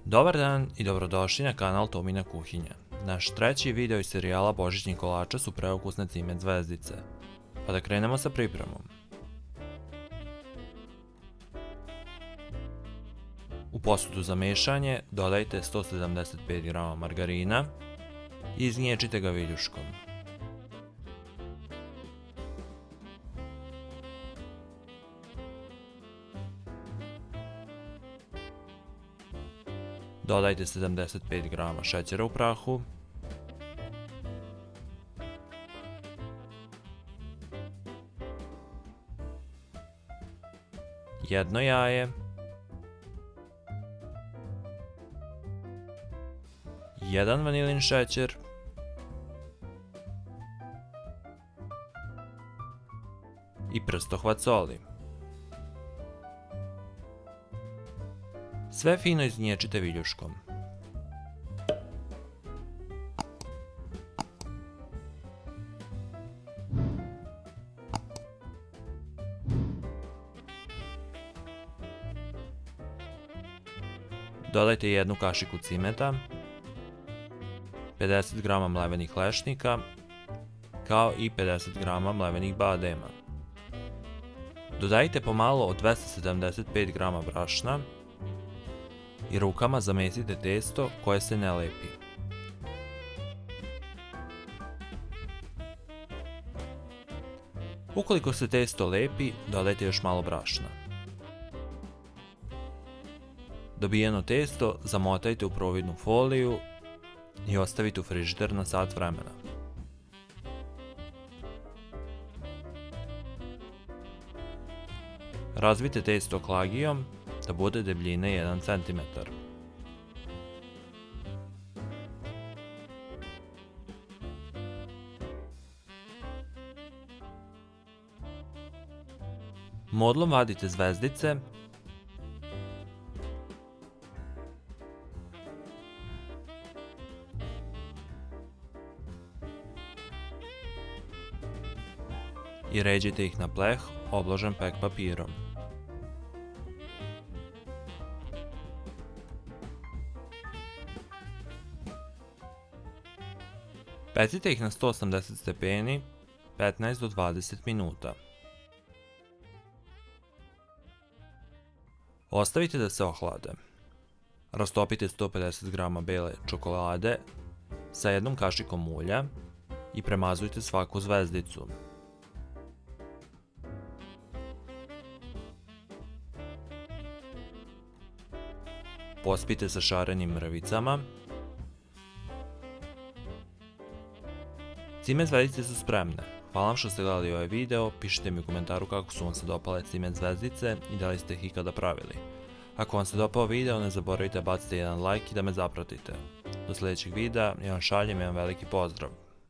Dobar dan i dobrodošli na kanal Tomina kuhinja. Naš treći video iz serijala Božićnih kolača su preukusne cimet zvezdice. Pa da krenemo sa pripremom. U posudu za mešanje dodajte 175 g margarina i izgnječite ga viljuškom. Dodajte 75 g šećera u prahu, jedno jaje, jedan vanilin šećer, i prstohvat soli. Sve fino izgnječite viljuškom. Dodajte jednu kašiku cimeta, 50 g mlevenih lešnika, kao i 50 g mlevenih badema. Dodajte pomalo od 275 g brašna i rukama zamesite testo koje se ne lepi. Ukoliko se testo lepi, dodajte još malo brašna. Dobijeno testo zamotajte u providnu foliju i ostavite u frižider na sat vremena. Razvijte testo klagijom da bude debljine 1 cm. Modlom vadite zvezdice i ređite ih na pleh obložen pek papirom. Pecite ih na 180 stepeni 15 do 20 minuta. Ostavite da se ohlade. Rastopite 150 g bele čokolade sa jednom kašikom ulja i premazujte svaku zvezdicu. Pospite sa šarenim mrvicama. Cimet zvezdice su spremne. Hvala vam što ste gledali ovaj video, pišite mi u komentaru kako su vam se dopale cimet zvezdice i da li ste ih ikada pravili. Ako vam se dopao video, ne zaboravite bacite jedan like i da me zapratite. Do sljedećeg videa, ja vam šaljem jedan veliki pozdrav.